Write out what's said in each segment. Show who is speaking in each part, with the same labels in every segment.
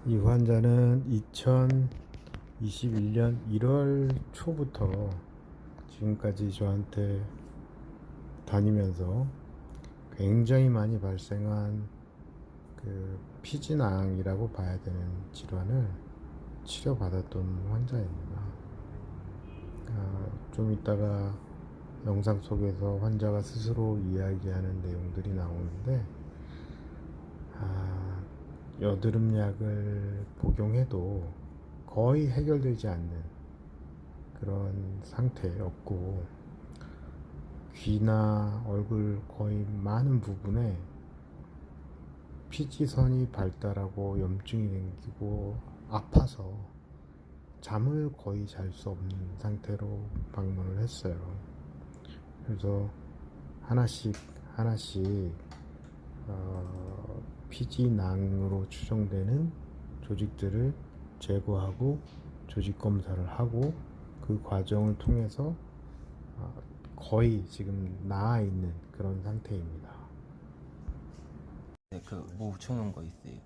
Speaker 1: 이 환자는 2021년 1월 초부터 지금까지 저한테 다니면서 굉장히 많이 발생한 그 피지낭이라고 봐야 되는 질환을 치료받았던 환자입니다. 좀 이따가 영상 속에서 환자가 스스로 이야기하는 내용들이 나오는데, 여드름약을 복용해도 거의 해결되지 않는 그런 상태였고, 귀나 얼굴 거의 많은 부분에 피지선이 발달하고 염증이 생기고 아파서 잠을 거의 잘 수 없는 상태로 방문을 했어요. 그래서 하나씩 피지낭으로 추정되는 조직들을 제거하고 조직 검사를 하고, 그 과정을 통해서 거의 지금 나아 있는 그런 상태입니다.
Speaker 2: 네, 뭐 붙여놓은 거 있어요.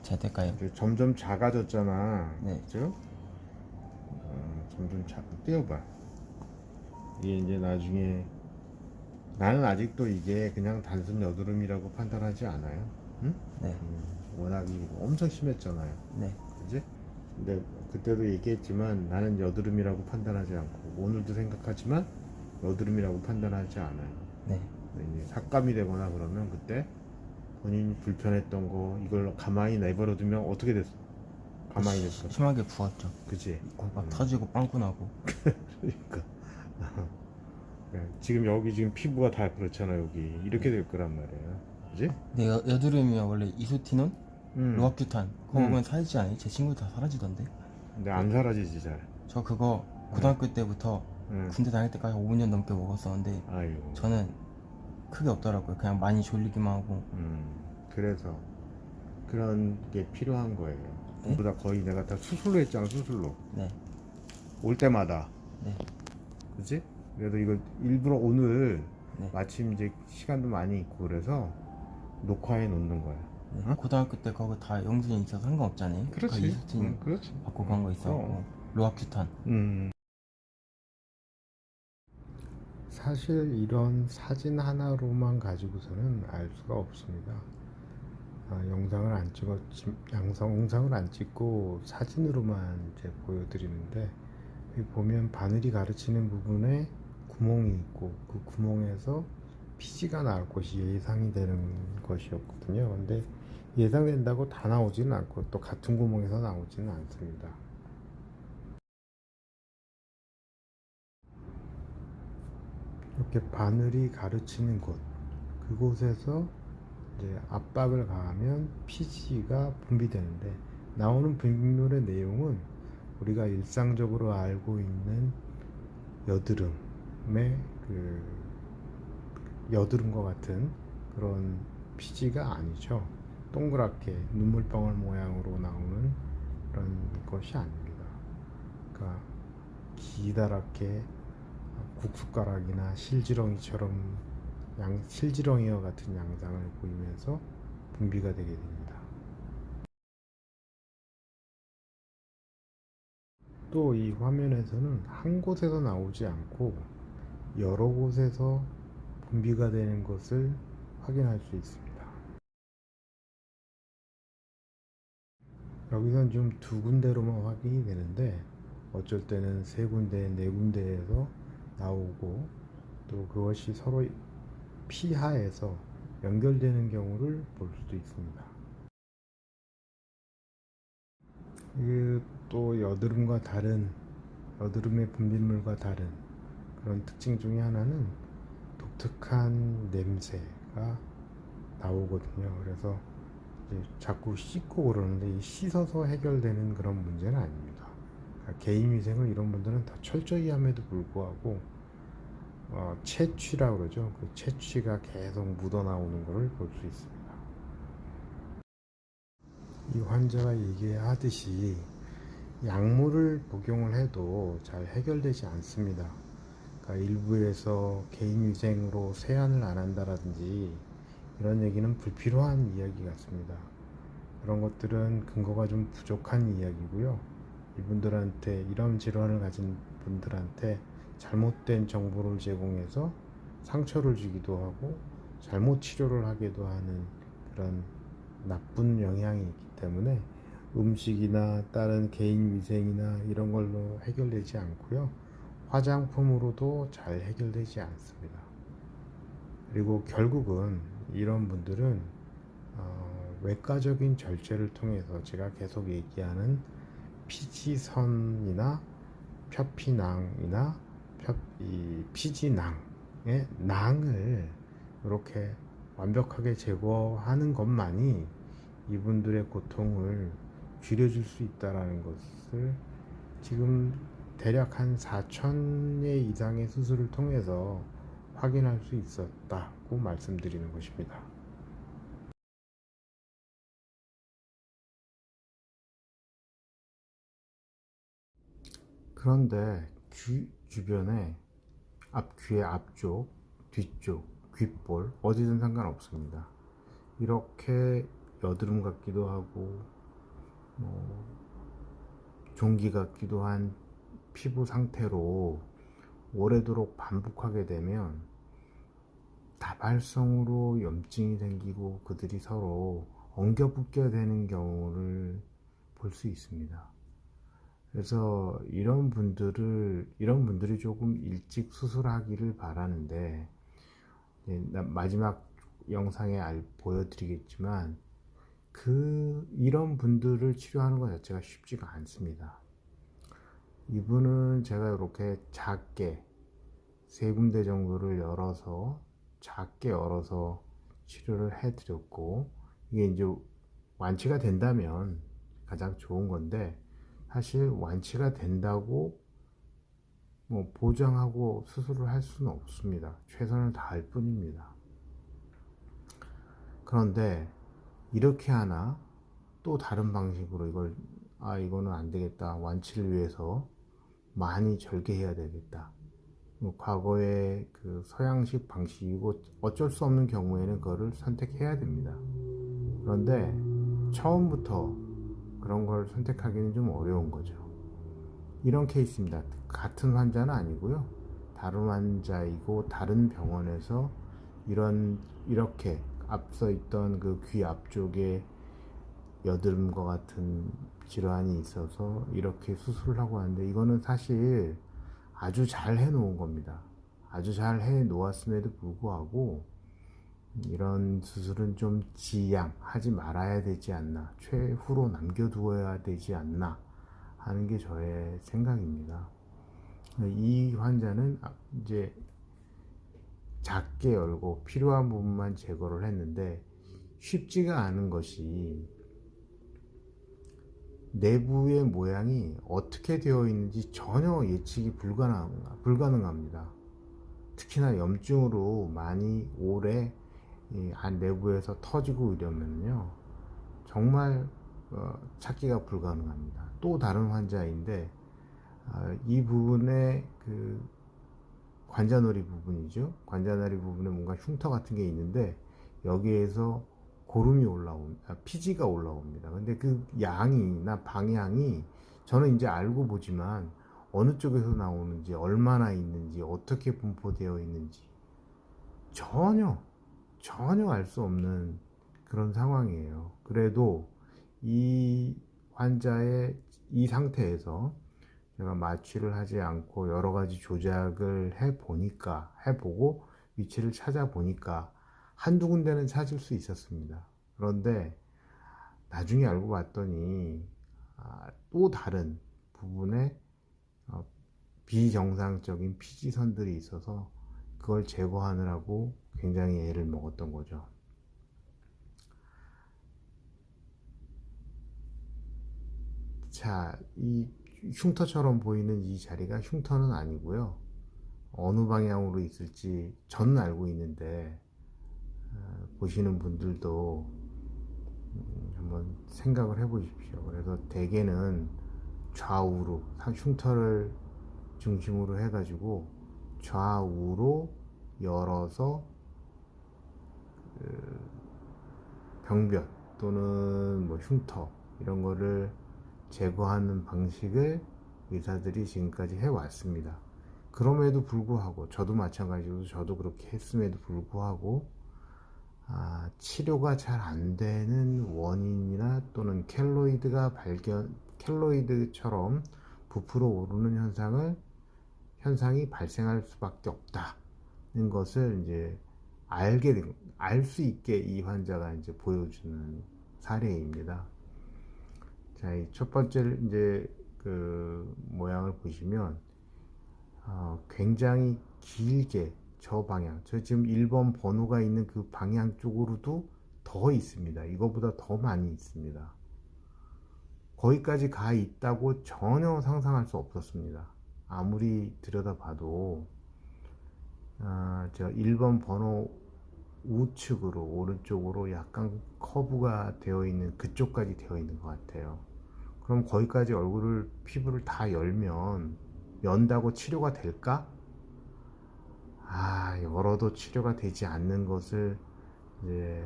Speaker 2: 잘 될까요?
Speaker 1: 점점 작아졌잖아.
Speaker 2: 네.
Speaker 1: 그죠? 점점 띄워봐. 이게 이제 나중에, 나는 아직도 이게 그냥 단순 여드름이라고 판단하지 않아요. 응?
Speaker 2: 네.
Speaker 1: 워낙 엄청 심했잖아요.
Speaker 2: 네.
Speaker 1: 그지? 근데 그때도 얘기했지만 나는 여드름이라고 판단하지 않고, 오늘도 생각하지만 여드름이라고 판단하지 않아요.
Speaker 2: 네.
Speaker 1: 이제 삭감이 되거나 그러면 그때 본인이 불편했던 거 이걸 가만히 내버려두면 어떻게 됐어? 가만히 됐어.
Speaker 2: 심하게 부었죠.
Speaker 1: 그치?
Speaker 2: 막 터지고 빵꾸 나고.
Speaker 1: 그러니까 지금 여기 지금 피부가 다 그렇잖아. 여기 이렇게 될 거란 말이에요. 그지?
Speaker 2: 네, 여드름이면 원래 이소티논, 로아큐탄 그거 먹으면 사라지지 않아요? 제 친구 다 사라지던데.
Speaker 1: 근데 안 사라지지 잘.
Speaker 2: 저 그거 고등학교 때부터 군대 다닐 때까지 5년 넘게 먹었었는데
Speaker 1: 아이고.
Speaker 2: 저는 크게 없더라고요. 그냥 많이 졸리기만 하고.
Speaker 1: 그래서 그런 게 필요한 거예요.
Speaker 2: 네?
Speaker 1: 전부 다 거의 내가 다 수술로 했잖아. 수술로
Speaker 2: 네.
Speaker 1: 올 때마다.
Speaker 2: 네.
Speaker 1: 그치? 그래도 이걸 일부러 오늘
Speaker 2: 네.
Speaker 1: 마침 이제 시간도 많이 있고 그래서 녹화해 놓는 거야.
Speaker 2: 네.
Speaker 1: 어?
Speaker 2: 고등학교 때 그거 다 영순이 있어서 상관없잖아요.
Speaker 1: 그렇지.
Speaker 2: 그 이소티논
Speaker 1: 그렇지.
Speaker 2: 받고 간 거 있었고 로아큐탄.
Speaker 1: 사실 이런 사진 하나로만 가지고서는 알 수가 없습니다. 영상을 안 찍고 사진으로만 이제 보여드리는데, 여기 보면 바늘이 가르치는 부분에 구멍이 있고, 그 구멍에서 피지가 나올 것이 예상이 되는 것이었거든요. 근데 예상된다고 다 나오지는 않고 또 같은 구멍에서 나오지는 않습니다. 이렇게 바늘이 가르치는 곳, 그곳에서 이제 압박을 가하면 피지가 분비되는데, 나오는 분비물의 내용은 우리가 일상적으로 알고 있는 여드름의 그 여드름과 같은 그런 피지가 아니죠. 동그랗게 눈물방울 모양으로 나오는 그런 것이 아닙니다. 그러니까 기다랗게 국숟가락이나 실지렁이와 같은 양상을 보이면서 분비가 되게 됩니다. 또 이 화면에서는 한 곳에서 나오지 않고 여러 곳에서 분비가 되는 것을 확인할 수 있습니다. 여기선 좀 두 군데로만 확인이 되는데, 어쩔 때는 세 군데, 네 군데에서 나오고, 또 그것이 서로 피하에서 연결되는 경우를 볼 수도 있습니다. 또 여드름의 분비물과 다른 그런 특징 중에 하나는 독특한 냄새가 나오거든요. 그래서 이제 자꾸 씻고 그러는데, 이 씻어서 해결되는 그런 문제는 아닙니다. 그러니까 개인위생을 이런 분들은 다 철저히 함에도 불구하고 채취라고 그러죠. 그 채취가 계속 묻어나오는 것을 볼 수 있습니다. 이 환자가 얘기하듯이 약물을 복용을 해도 잘 해결되지 않습니다. 그러니까 일부에서 개인위생으로 세안을 안 한다라든지 이런 얘기는 불필요한 이야기 같습니다. 그런 것들은 근거가 좀 부족한 이야기고요. 이분들한테 이런 질환을 가진 분들한테 잘못된 정보를 제공해서 상처를 주기도 하고 잘못 치료를 하기도 하는 그런 나쁜 영향이 있기 때문에 음식이나 다른 개인 위생이나 이런 걸로 해결되지 않고요. 화장품으로도 잘 해결되지 않습니다. 그리고 결국은 이런 분들은 외과적인 절제를 통해서 제가 계속 얘기하는 피지선이나 표피낭이나 이 피지낭의 낭을 이렇게 완벽하게 제거하는 것만이 이분들의 고통을 줄여줄 수 있다라는 것을 지금 대략 한 4,000회 이상의 수술을 통해서 확인할 수 있었다고 말씀드리는 것입니다. 그런데 귀 주변에 귀의 앞쪽, 뒤쪽, 귓볼 어디든 상관없습니다. 이렇게 여드름 같기도 하고 뭐 종기 같기도 한 피부 상태로 오래도록 반복하게 되면 다발성으로 염증이 생기고 그들이 서로 엉겨붙게 되는 경우를 볼 수 있습니다. 그래서 이런 분들이 조금 일찍 수술하기를 바라는데, 마지막 영상에 보여드리겠지만, 이런 분들을 치료하는 것 자체가 쉽지가 않습니다. 이분은 제가 이렇게 작게 세 군데 정도를 작게 열어서 치료를 해드렸고, 이게 이제 완치가 된다면 가장 좋은 건데, 사실 완치가 된다고 뭐 보장하고 수술을 할 수는 없습니다. 최선을 다할 뿐입니다. 그런데 이렇게 하나 또 다른 방식으로 이거는 안 되겠다. 완치를 위해서 많이 절개해야 되겠다. 뭐 과거의 그 서양식 방식이고 어쩔 수 없는 경우에는 그거를 선택해야 됩니다. 그런데 처음부터 그런 걸 선택하기는 좀 어려운 거죠. 이런 케이스입니다. 같은 환자는 아니고요. 다른 환자이고 다른 병원에서 이렇게 앞서 있던 그 귀 앞쪽에 여드름과 같은 질환이 있어서 이렇게 수술을 하고 하는데, 이거는 사실 아주 잘 해놓은 겁니다. 아주 잘 해놓았음에도 불구하고 이런 수술은 좀 지양하지 말아야 되지 않나, 최후로 남겨두어야 되지 않나 하는 게 저의 생각입니다. 이 환자는 이제 작게 열고 필요한 부분만 제거를 했는데, 쉽지가 않은 것이 내부의 모양이 어떻게 되어 있는지 전혀 예측이 불가능합니다. 특히나 염증으로 많이 오래 안 내부에서 터지고 이러면요, 정말 찾기가 불가능합니다. 또 다른 환자인데, 이 부분에 그 관자놀이 부분이죠. 관자놀이 부분에 뭔가 흉터 같은 게 있는데, 여기에서 피지가 올라옵니다. 근데 그 양이나 방향이 저는 이제 알고 보지만 어느 쪽에서 나오는지, 얼마나 있는지, 어떻게 분포되어 있는지 전혀 알 수 없는 그런 상황이에요. 그래도 이 환자의 이 상태에서 제가 마취를 하지 않고 여러 가지 조작을 해보고 위치를 찾아보니까 한두 군데는 찾을 수 있었습니다. 그런데 나중에 알고 봤더니 또 다른 부분에 비정상적인 피지선들이 있어서 그걸 제거하느라고 굉장히 애를 먹었던 거죠. 자, 이 흉터처럼 보이는 이 자리가 흉터는 아니고요. 어느 방향으로 있을지 저는 알고 있는데, 보시는 분들도 한번 생각을 해 보십시오. 그래서 대개는 좌우로 흉터를 중심으로 해가지고 좌우로 열어서 병변 또는 뭐 흉터 이런 거를 제거하는 방식을 의사들이 지금까지 해왔습니다. 그럼에도 불구하고 저도 마찬가지로 저도 그렇게 했음에도 불구하고 치료가 잘 안 되는 원인이나 또는 켈로이드처럼 부풀어 오르는 현상이 발생할 수밖에 없다는 것을 이제 알 수 있게 이 환자가 이제 보여주는 사례입니다. 자, 이 첫 번째 이제 그 모양을 보시면 굉장히 길게 저 방향, 저 지금 1번 번호가 있는 그 방향 쪽으로도 더 있습니다. 이거보다 더 많이 있습니다. 거기까지 가 있다고 전혀 상상할 수 없었습니다. 아무리 들여다봐도 저 1번 번호 우측으로 오른쪽으로 약간 커브가 되어 있는 그쪽까지 되어 있는 것 같아요. 그럼 거기까지 피부를 다 연다고 치료가 될까? 열어도 치료가 되지 않는 것을 이제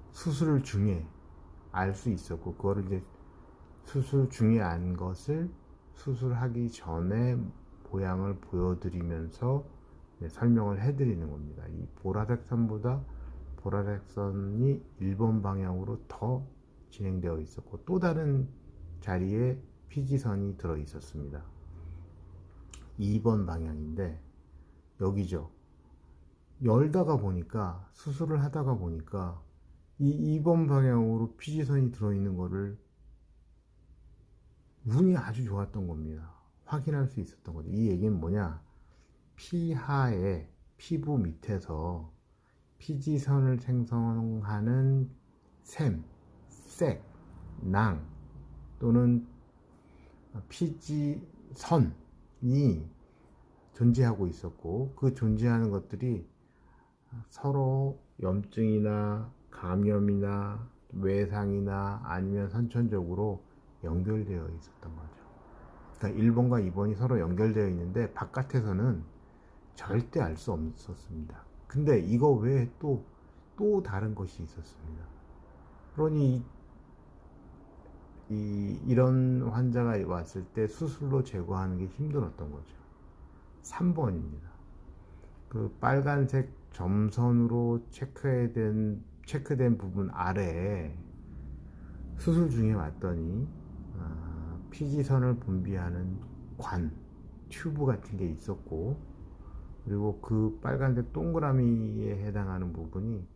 Speaker 1: 수술 중에 알 수 있었고, 그거를 이제 수술 중에 안 것을 수술하기 전에 모양을 보여드리면서 설명을 해드리는 겁니다. 이 보라색 선보다 보라색 선이 1번 방향으로 더 진행되어 있었고, 또 다른 자리에 피지선이 들어 있었습니다. 2번 방향인데 여기죠. 열다가 보니까, 수술을 하다가 보니까 이 2번 방향으로 피지선이 들어있는 거를 운이 아주 좋았던 겁니다. 확인할 수 있었던 거죠. 이 얘기는 뭐냐? 피하에 피부 밑에서 피지선을 생성하는 샘, 색, 낭 또는 피지선이 존재하고 있었고, 그 존재하는 것들이 서로 염증이나 감염이나 외상이나 아니면 선천적으로 연결되어 있었던 거죠. 그러니까 1번과 2번이 서로 연결되어 있는데 바깥에서는 절대 알 수 없었습니다. 근데 이거 외에 또 다른 것이 있었습니다. 그러니 이런 환자가 왔을 때 수술로 제거하는 게 힘들었던 거죠. 3번입니다. 그 빨간색 점선으로 체크된 부분 아래에 수술 중에 왔더니 피지선을 분비하는 튜브 같은 게 있었고, 그리고 그 빨간색 동그라미에 해당하는 부분이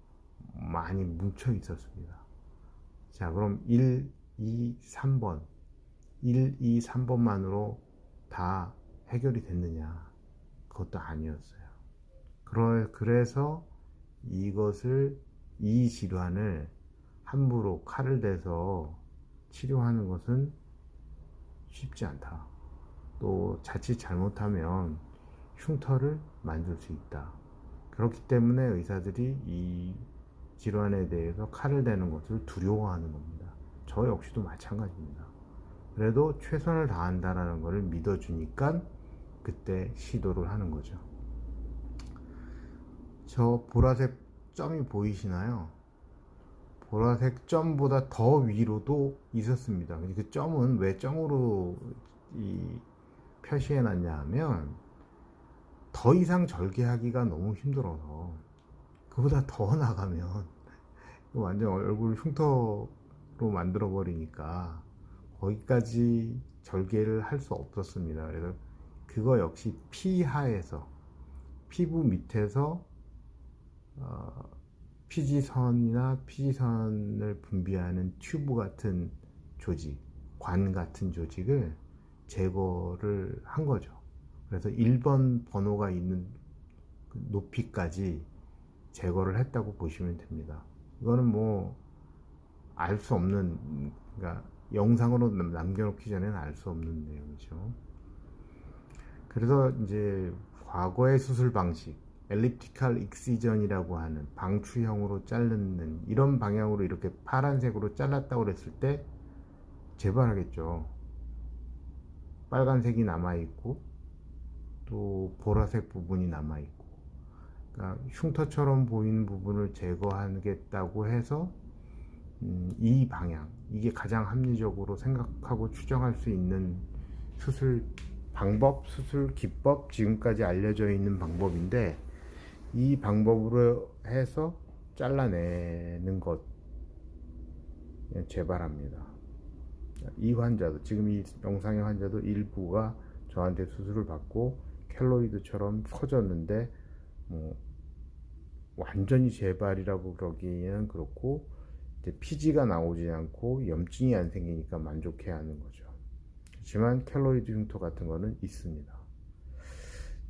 Speaker 1: 많이 뭉쳐 있었습니다. 자, 그럼 1, 2, 3번 1, 2, 3번만으로 다 해결이 됐느냐? 그것도 아니었어요. 그래서 이 질환을 함부로 칼을 대서 치료하는 것은 쉽지 않다. 또 자칫 잘못하면 흉터를 만들 수 있다. 그렇기 때문에 의사들이 이 질환에 대해서 칼을 대는 것을 두려워하는 겁니다. 저 역시도 마찬가지입니다. 그래도 최선을 다한다는 것을 믿어주니까 그때 시도를 하는 거죠. 저 보라색 점이 보이시나요? 보라색 점보다 더 위로도 있었습니다. 그 점은 왜 점으로 표시해 놨냐 하면, 더 이상 절개하기가 너무 힘들어서, 그보다 더 나가면 완전 얼굴 흉터로 만들어 버리니까 거기까지 절개를 할 수 없었습니다. 그래서 그거 역시 피하에서, 피부 밑에서 피지선을 분비하는 튜브 같은 조직, 관 같은 조직을 제거를 한 거죠. 그래서 1번 번호가 있는 높이까지 제거를 했다고 보시면 됩니다. 이거는 뭐 알 수 없는, 그러니까 영상으로 남겨놓기 전에는 알 수 없는 내용이죠. 그래서 이제 과거의 수술 방식, 엘립티컬 익시전이라고 하는 방추형으로 자르는 이런 방향으로 이렇게 파란색으로 잘랐다고 그랬을 때 재발하겠죠. 빨간색이 남아있고 또 보라색 부분이 남아 있고, 그러니까 흉터처럼 보이는 부분을 제거하겠다고 해서 이 방향, 이게 가장 합리적으로 생각하고 추정할 수 있는 수술 방법, 수술 기법, 지금까지 알려져 있는 방법인데, 이 방법으로 해서 잘라내는 것 재발합니다. 이 환자도, 지금 이 영상의 환자도 일부가 저한테 수술을 받고 켈로이드처럼 커졌는데, 뭐 완전히 재발이라고 그러기에는 그렇고, 이제 피지가 나오지 않고 염증이 안 생기니까 만족해야 하는 거죠. 하지만 켈로이드 흉터 같은 거는 있습니다.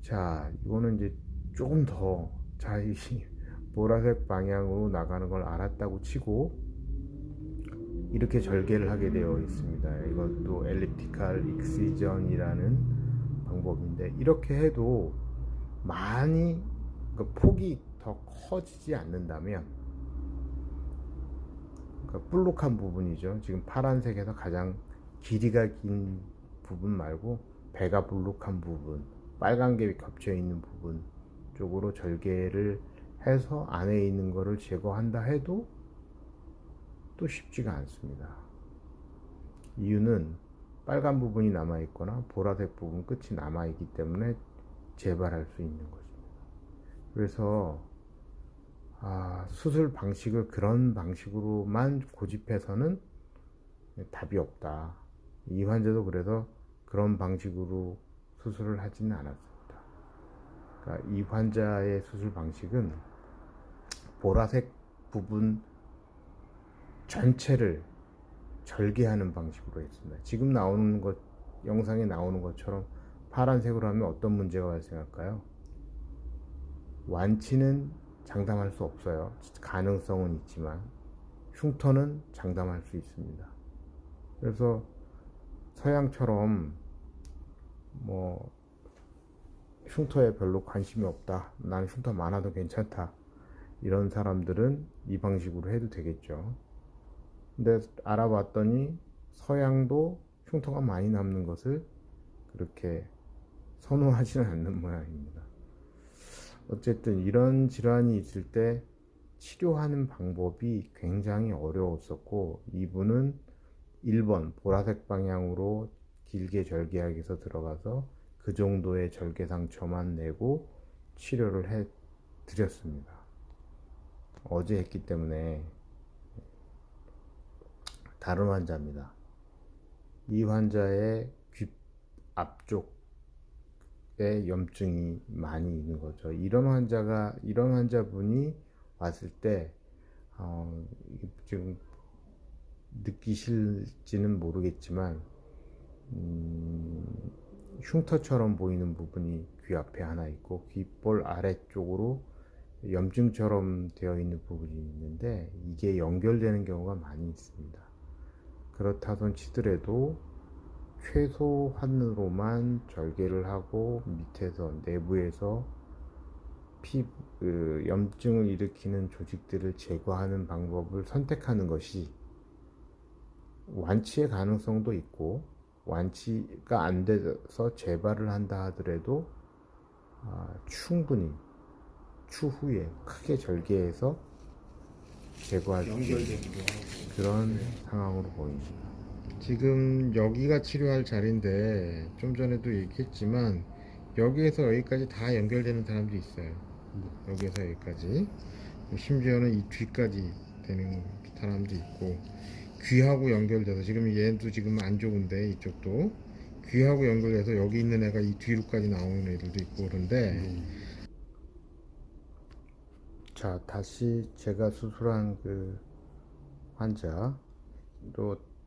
Speaker 1: 자, 이거는 이제 조금 더, 자, 이 보라색 방향으로 나가는 걸 알았다고 치고 이렇게 절개를 하게 되어 있습니다. 이것도 엘립티컬 익시전이라는 방법인데, 이렇게 해도 많이 폭이 더 커지지 않는다면, 그러니까 볼록한 부분이죠. 지금 파란색에서 가장 길이가 긴 부분 말고 배가 볼록한 부분, 빨간 게 겹쳐 있는 부분 쪽으로 절개를 해서 안에 있는 거를 제거한다 해도 또 쉽지가 않습니다. 이유는 빨간 부분이 남아 있거나 보라색 부분 끝이 남아 있기 때문에 재발할 수 있는 것입니다. 그래서 수술 방식을 그런 방식으로만 고집해서는 답이 없다. 이 환자도 그래서 그런 방식으로 수술을 하지는 않았습니다. 그러니까 이 환자의 수술 방식은 보라색 부분 전체를 절개하는 방식으로 했습니다. 지금 나오는 것, 영상에 나오는 것처럼 파란색으로 하면 어떤 문제가 발생할까요? 완치는 장담할 수 없어요. 가능성은 있지만 흉터는 장담할 수 있습니다. 그래서 서양처럼 뭐 흉터에 별로 관심이 없다, 나는 흉터 많아도 괜찮다, 이런 사람들은 이 방식으로 해도 되겠죠. 근데 알아봤더니 서양도 흉터가 많이 남는 것을 그렇게 선호하지는 않는 모양입니다. 어쨌든 이런 질환이 있을 때 치료하는 방법이 굉장히 어려웠었고, 이분은 1번 보라색 방향으로 길게 절개하기 위해서 들어가서 그 정도의 절개 상처만 내고 치료를 해 드렸습니다. 어제 했기 때문에. 다른 환자입니다. 이 환자의 귀 앞쪽에 염증이 많이 있는 거죠. 이런 환자분이 왔을 때 지금 느끼실지는 모르겠지만 흉터처럼 보이는 부분이 귀 앞에 하나 있고, 귓볼 아래쪽으로 염증처럼 되어 있는 부분이 있는데, 이게 연결되는 경우가 많이 있습니다. 그렇다던 치더라도 최소한으로만 절개를 하고 밑에서, 내부에서 염증을 일으키는 조직들을 제거하는 방법을 선택하는 것이 완치의 가능성도 있고, 완치가 안 돼서 재발을 한다 하더라도 충분히 추후에 크게 절개해서 제거할 수 있는 그런 상황으로 보입니다. 지금 여기가 치료할 자리인데, 좀 전에도 얘기했지만 여기에서 여기까지 다 연결되는 사람도 있어요. 여기에서 여기까지, 심지어는 이 뒤까지 되는 사람도 있고, 귀하고 연결돼서, 지금 얘도 지금 안 좋은데 이쪽도 귀하고 연결돼서 여기 있는 애가 이 뒤로까지 나오는 애들도 있고 그런데, 자, 다시 제가 수술한 그 환자로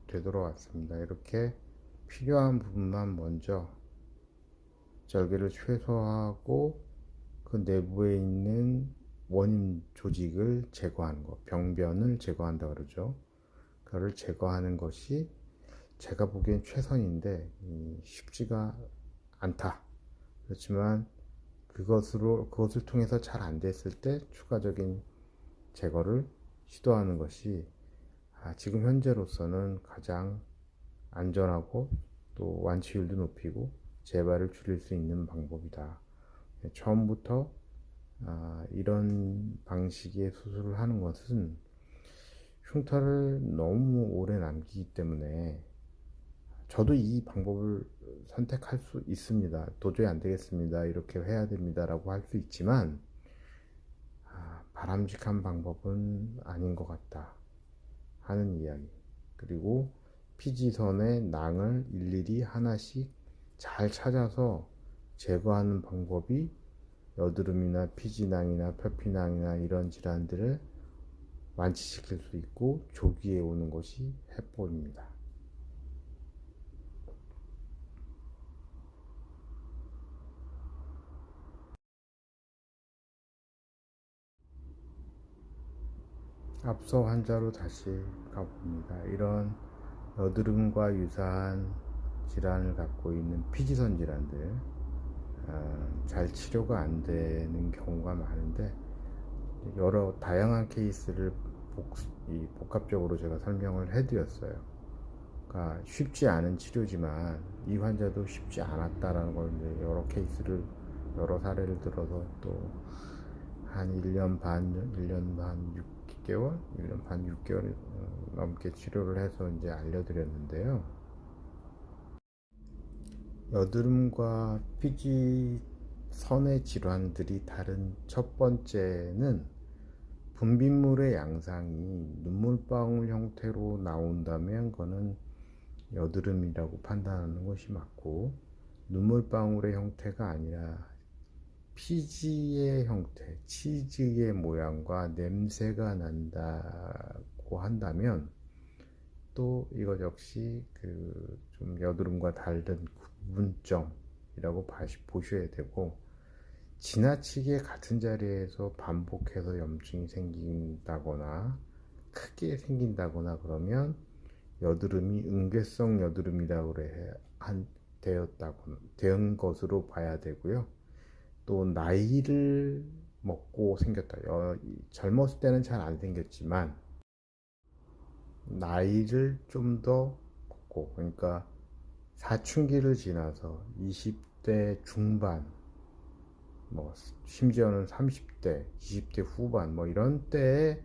Speaker 1: 되돌아왔습니다. 이렇게 필요한 부분만 먼저 절개를 최소화하고 그 내부에 있는 원인 조직을 제거하는 것, 병변을 제거한다 그러죠. 그거를 제거하는 것이 제가 보기엔 최선인데 쉽지가 않다. 그렇지만 그것을 통해서 잘 안 됐을 때 추가적인 제거를 시도하는 것이 지금 현재로서는 가장 안전하고 또 완치율도 높이고 재발을 줄일 수 있는 방법이다. 처음부터 이런 방식의 수술을 하는 것은 흉터를 너무 오래 남기기 때문에 저도 이 방법을 선택할 수 있습니다. 도저히 안 되겠습니다. 이렇게 해야 됩니다. 라고 할 수 있지만 바람직한 방법은 아닌 것 같다 하는 이야기. 그리고 피지선의 낭을 일일이 하나씩 잘 찾아서 제거하는 방법이 여드름이나 피지낭이나 표피낭이나 이런 질환들을 완치시킬 수 있고 조기에 오는 것이 해법입니다. 앞서 환자로 다시 가봅니다. 이런 여드름과 유사한 질환을 갖고 있는 피지선 질환들 잘 치료가 안 되는 경우가 많은데 여러 다양한 케이스를 복합적으로 제가 설명을 해드렸어요. 그러니까 쉽지 않은 치료지만 이 환자도 쉽지 않았다라는 걸 이제 여러 사례를 들어서 또 한 1년 반, 1년 반 6개월, 1년 반 6개월 넘게 치료를 해서 이제 알려드렸는데요. 여드름과 피지선의 질환들이 다른 첫 번째는 분비물의 양상이 눈물방울 형태로 나온다면 그거는 여드름이라고 판단하는 것이 맞고, 눈물방울의 형태가 아니라 피지의 형태, 치즈의 모양과 냄새가 난다고 한다면 또 이것 역시 좀 여드름과 다른 구분점이라고 보셔야 되고, 지나치게 같은 자리에서 반복해서 염증이 생긴다거나 크게 생긴다거나 그러면 여드름이 응괴성 여드름이라고 된 것으로 봐야 되고요. 또 나이를 먹고 생겼다. 젊었을 때는 잘 안 생겼지만 나이를 좀 더 먹고, 그러니까 사춘기를 지나서 20대 중반, 뭐 심지어는 30대, 20대 후반 뭐 이런 때에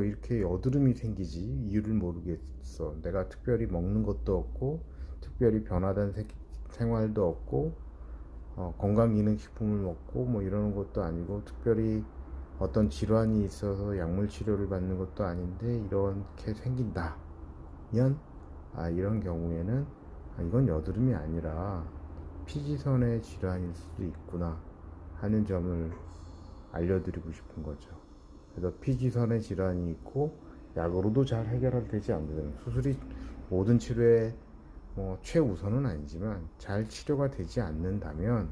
Speaker 1: 이렇게 여드름이 생기지 이유를 모르겠어. 내가 특별히 먹는 것도 없고 특별히 변화된 생활도 없고 건강기능식품을 먹고 뭐 이러는 것도 아니고 특별히 어떤 질환이 있어서 약물 치료를 받는 것도 아닌데 이렇게 생긴다면 이런 경우에는 이건 여드름이 아니라 피지선의 질환일 수도 있구나 하는 점을 알려드리고 싶은 거죠. 그래서 피지선의 질환이 있고 약으로도 잘 해결되지 않는 수술이 모든 치료의 최우선은 아니지만 잘 치료가 되지 않는다면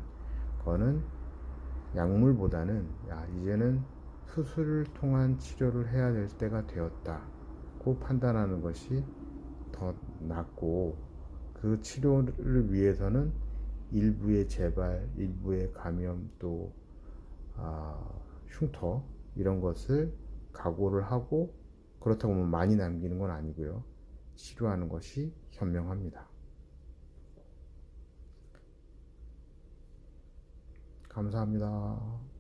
Speaker 1: 그거는 약물보다는 이제는 수술을 통한 치료를 해야 될 때가 되었다고 판단하는 것이 더 낫고, 그 치료를 위해서는 일부의 재발, 일부의 감염, 또 흉터 이런 것을 각오를 하고, 그렇다고 많이 남기는 건 아니고요, 치료하는 것이 현명합니다. 감사합니다.